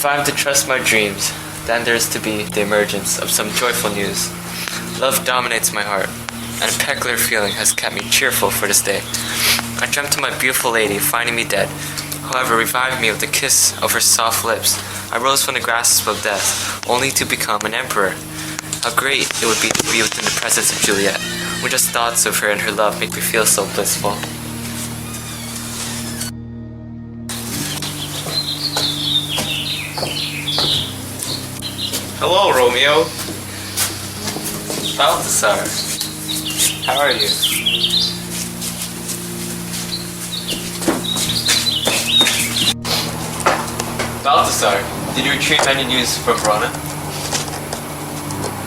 If I am to trust my dreams, then there is to be the emergence of some joyful news. Love dominates my heart, and a peculiar feeling has kept me cheerful for this day. I dreamt of my beautiful lady finding me dead, however reviving me with a kiss of her soft lips. I rose from the grasp of death, only to become an emperor. How great it would be to be within the presence of Juliet, when just thoughts of her and her love make me feel so blissful. Hello, Romeo. Balthasar, how are you? Balthasar, did you retrieve any news from Verona?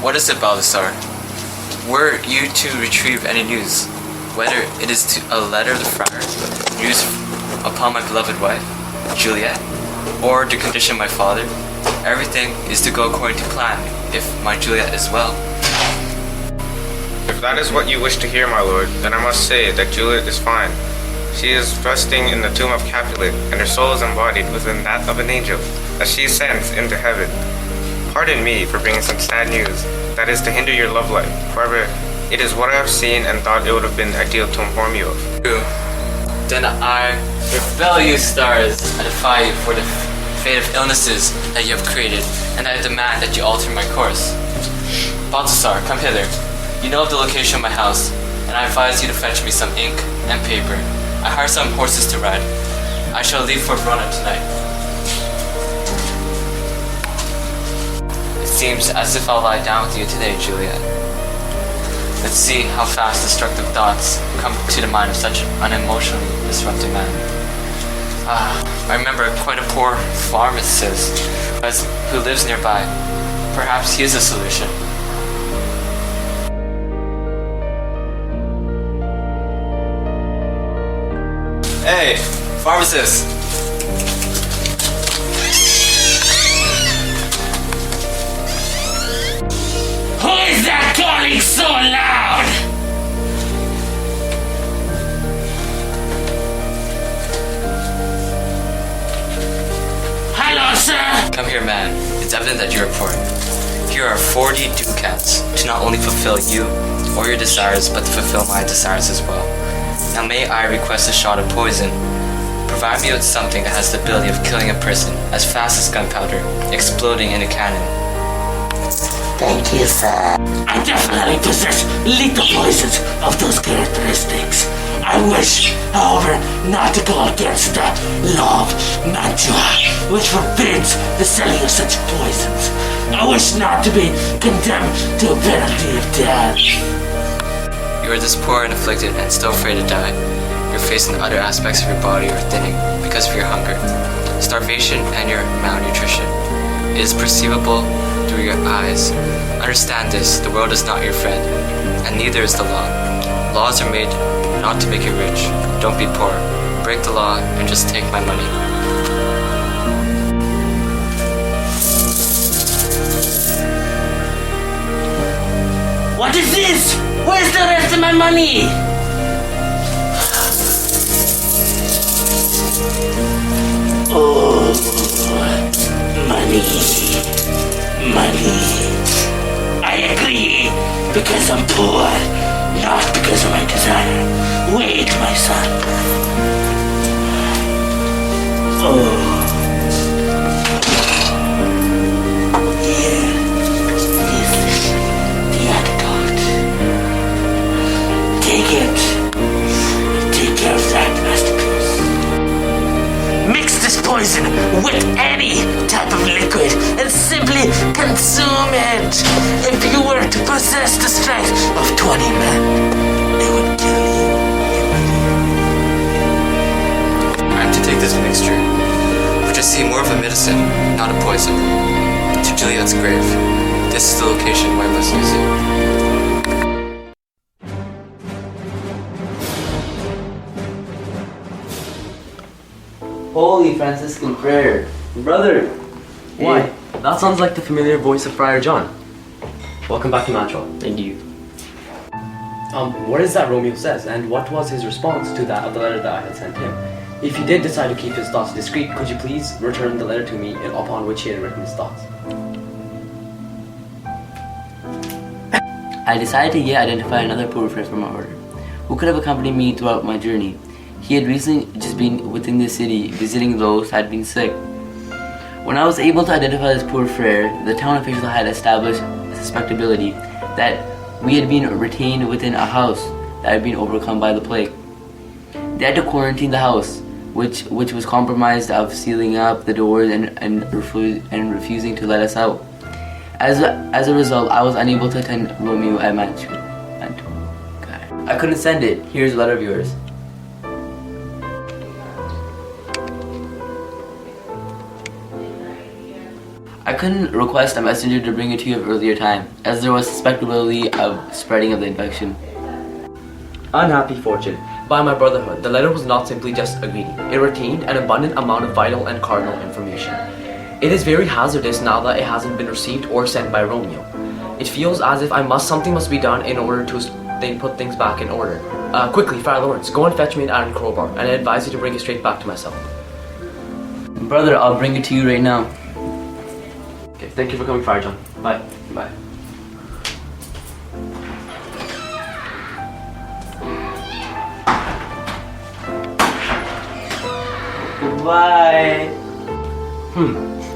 What is it, Balthasar? Were you to retrieve any news, whether it is a letter of the Friar, news upon my beloved wife, Juliet, or the condition of my father? Everything is to go according to plan, if my Juliet is well. If that is what you wish to hear, my lord, then I must say that Juliet is fine. She is resting in the tomb of Capulet, and her soul is embodied within that of an angel, as she ascends into heaven. Pardon me for bringing some sad news, that is to hinder your love life. However, it is what I have seen and thought it would have been ideal to inform you of. True. Then I rebel, you stars. I defy you for the fate of illnesses that you have created, and I demand that you alter my course. Balthasar, come hither. You know of the location of my house, and I advise you to fetch me some ink and paper. I hire some horses to ride. I shall leave for Verona tonight. It seems as if I'll lie down with you today, Juliet. Let's see how fast destructive thoughts come to the mind of such an emotionally disrupted man. I remember quite a poor pharmacist who lives nearby. Perhaps he is a solution. Hey, pharmacist! Who is that calling so loud? Hello, sir! Come here, man. It's evident that you're poor. Here are 40 ducats to not only fulfill you or your desires, but to fulfill my desires as well. Now may I request a shot of poison? Provide me with something that has the ability of killing a person as fast as gunpowder, exploding in a cannon. Thank you, sir. I definitely possess lethal poisons of those characteristics. I wish, however, not to go against the law of mantua, which forbids the selling of such poisons. I wish not to be condemned to a penalty of death. You are this poor and afflicted and still afraid to die. Your face and other aspects of your body are thinning because of your hunger, starvation, and your malnutrition. It is perceivable through your eyes. Understand this, the world is not your friend, and neither is the law. Laws are made not to make you rich. Don't be poor. Break the law and just take my money. What is this? Where's the rest of my money? Oh, money. I agree, because I'm poor, not because of my desire. Wait, my son. Oh. Take care of that masterpiece. Mix this poison with any type of liquid and simply consume it. If you were to possess the strength of 20 men, it would kill you. I have to take this mixture, which I see more of a medicine, not a poison, to Juliet's grave. This is the location where I must use it. Holy Franciscan prayer. Brother! Why? That sounds like the familiar voice of Friar John. Welcome back to Matchell. Thank you. What is that Romeo says, and what was his response to that of the letter that I had sent him? If he did decide to keep his thoughts discreet, could you please return the letter to me upon which he had written his thoughts? I decided to yet identify another poor friend from our order, who could have accompanied me throughout my journey. He had recently just been within the city, visiting those who had been sick. When I was able to identify this poor friar, the town official had established suspectability that we had been retained within a house that had been overcome by the plague. They had to quarantine the house, which was compromised of sealing up the doors and refusing to let us out. As a result, I was unable to attend Romeo and Balthasar. I couldn't send it. Here's a letter of yours. I couldn't request a messenger to bring it to you at earlier time, as there was suspectability of spreading of the infection. Unhappy fortune. By my brotherhood, the letter was not simply just a greeting. It retained an abundant amount of vital and cardinal information. It is very hazardous now that it hasn't been received or sent by Romeo. It feels as if something must be done in order to put things back in order. Quickly, Friar Laurence, go and fetch me an iron crowbar, and I advise you to bring it straight back to myself. Brother, I'll bring it to you right now. Okay, thank you for coming, Friar John. Bye. Bye. Goodbye.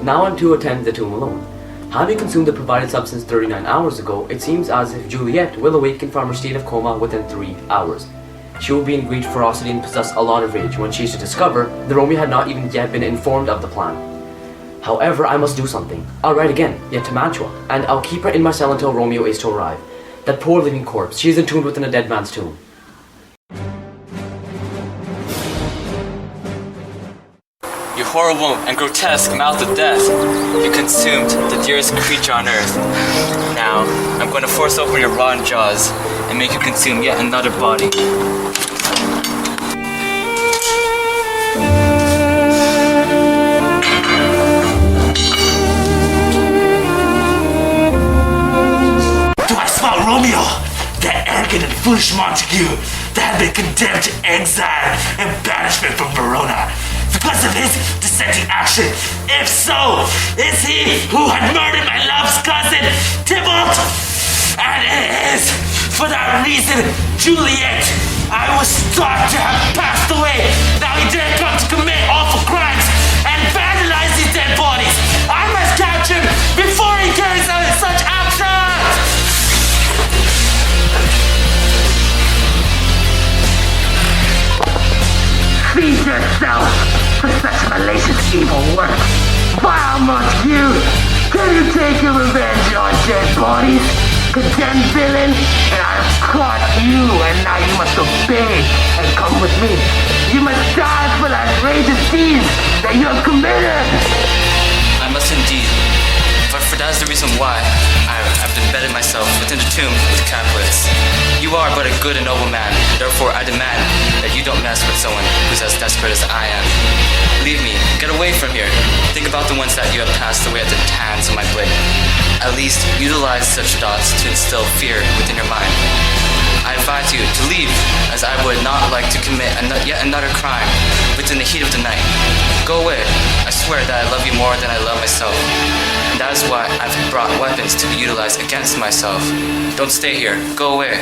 Now on to attend the tomb alone. Having consumed the provided substance 39 hours ago, it seems as if Juliet will awaken from her state of coma within 3 hours. She will be in great ferocity and possess a lot of rage when she is to discover that Romeo had not even yet been informed of the plan. However, I must do something. I'll write again, yet to Mantua, and I'll keep her in my cell until Romeo is to arrive. That poor living corpse, she is entombed within a dead man's tomb. You horrible and grotesque mouth of death. You consumed the dearest creature on earth. Now, I'm going to force open your rotten jaws and make you consume yet another body. Do I smell Romeo, that arrogant and foolish Montague that had been condemned to exile and banishment from Verona because of his dissenting action? If so, is he who had murdered my love's cousin, Tybalt? And it is for that reason, Juliet, I was thought to have passed away. Now he dare come to commit awful crimes and vandalize these dead bodies. I must catch him before he carries out such actions. Feed yourself for such malicious evil work. Vile Montague, can you take your revenge on dead bodies? Condemned villain, and I have caught you, and now you must obey and come with me. You must die for the outrageous deeds that you have committed. I must indeed. For that is the reason why I've embedded myself within the tomb with Capulets. You are but a good and noble man, therefore I demand that you don't mess with someone who's as desperate as I am. Leave me, get away from here. Think about the ones that you have passed away at the hands of my blade. At least utilize such thoughts to instill fear within your mind. I advise you to leave, as I would not like to commit yet another crime within the heat of the night. Go away. I swear that I love you more than I love myself. And that is why I've brought weapons to be utilized against myself. Don't stay here. Go away.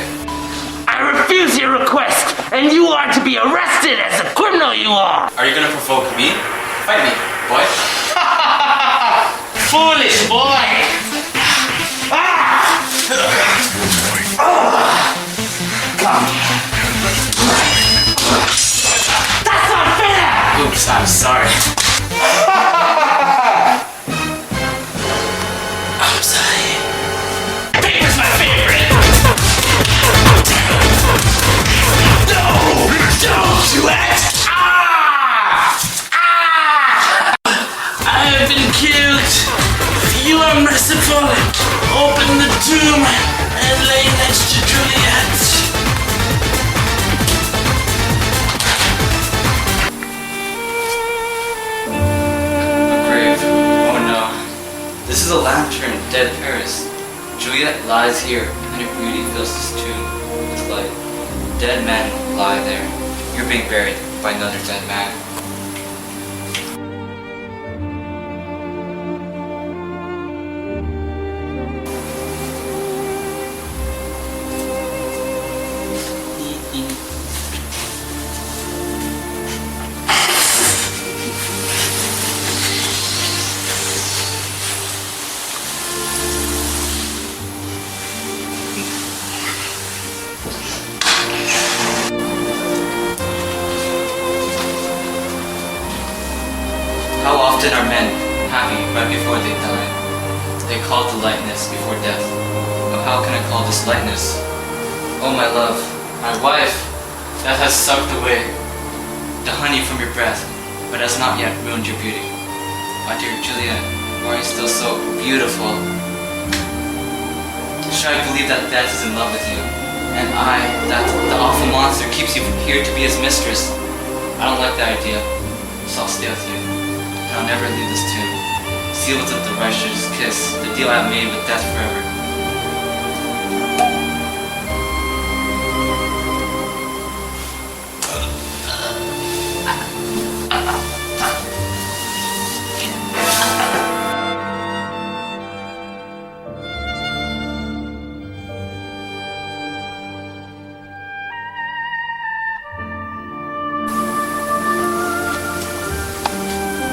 I refuse your request, and you are to be arrested as a criminal you are. Are you gonna provoke me? Fight me, boy. Foolish boy. Come. That's not fair! Oops, I'm sorry. I'm sorry. Paper's my favorite! No! Don't you act! I have been killed. You are merciful. Open the tomb and lay next to Juliet. This is a lantern, dead Paris. Juliet lies here, and her beauty fills this tomb with light. Dead men lie there. You're being buried. by another dead man. How often are men happy right before they die? They call to lightness before death. But how can I call this lightness? Oh my love, my wife, that has sucked away the honey from your breath, but has not yet ruined your beauty. My dear Juliet, why are you still so beautiful? Should I believe that death is in love with you? And I, that the awful monster, keeps you here to be his mistress? I don't like that idea, so I'll stay with you. And I'll never leave this tomb. Sealed with the righteous kiss, the deal I have made with death forever.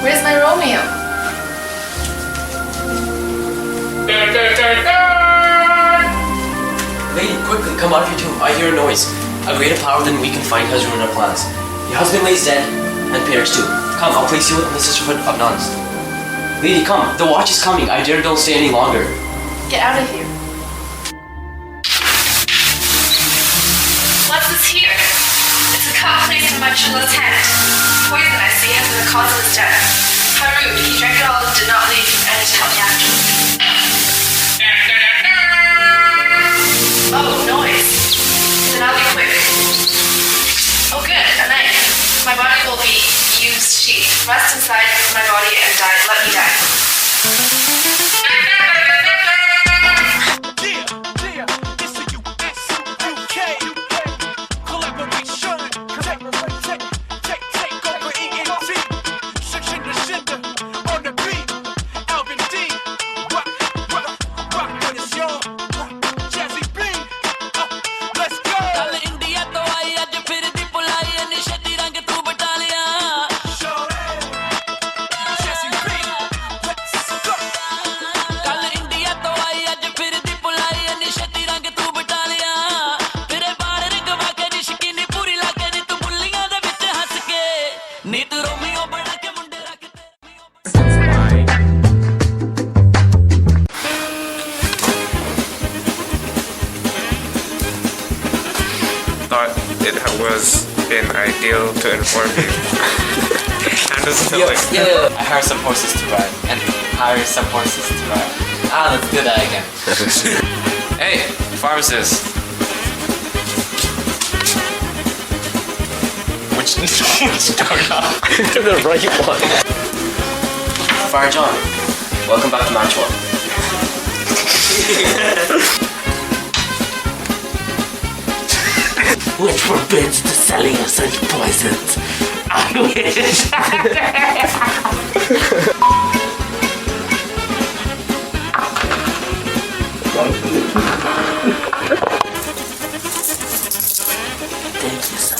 Where's my Romeo? Lady, quickly, come out of your tomb. I hear a noise. A greater power than we can find has ruined our plans. Your husband lays dead, and perished too. Come, I'll place you in the sisterhood of nuns. Lady, come. The watch is coming. I dare don't stay any longer. Get out of here. What's this here? It's a cup placed in my Juliet's hand. Poison, I see, has been the cause of his death. How rude. He drank it all and did not leave any to help me afterwards. Oh, noise. Then I'll be quick. Oh good, a knife. My body will be used sheath. Rest inside my body and die. Let me die. Thought it was been ideal to inform you. And this is like, Yeah. I hire some horses to ride, and hire some horses to ride. Ah, let's do that again. Hey, pharmacist. Which door knob? To the right one. Friar John, welcome back to match one. Which forbids the selling of such poisons. I wish. Thank you, sir.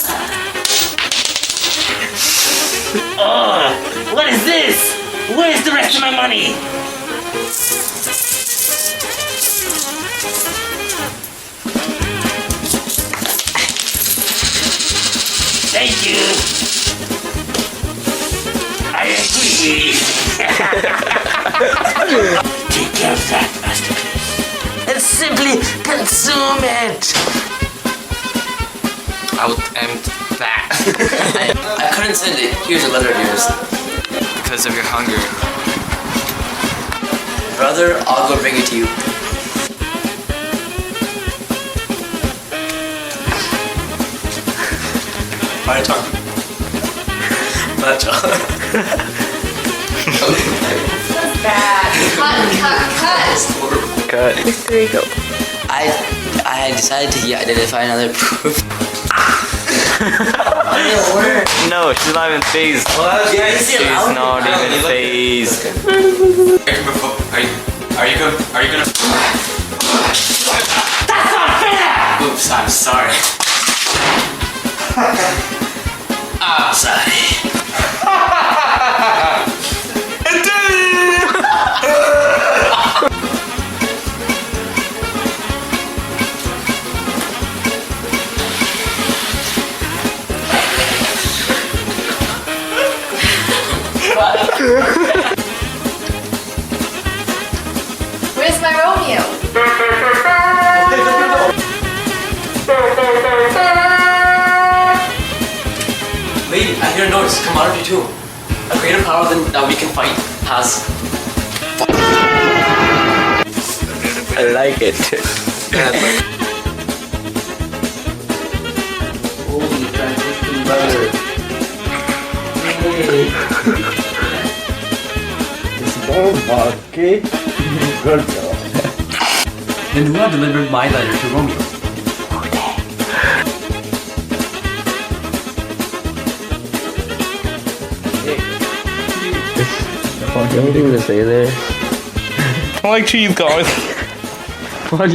Oh, what is this? Where's the rest of my money? Thank you. I agree. Take care of that masterpiece and simply consume it. I would end that. I couldn't send it. Here's a letter of yours. Because of your hunger. Brother, I'll go bring it to you. Friar John. Match on. Bad. Cut. There you go. I had decided to identify another proof. No, she's not even phased. She's not even phased. Are you gonna? That's not fair! Oops, I'm sorry. I'm sorry. Where's my Romeo? Lady, I hear a noise. Come out of you too. A greater power than that we can fight has. I like it. Holy transition butter. Yay. Then who had delivered my letter to Romeo? Anything to say there? I like cheese, guys.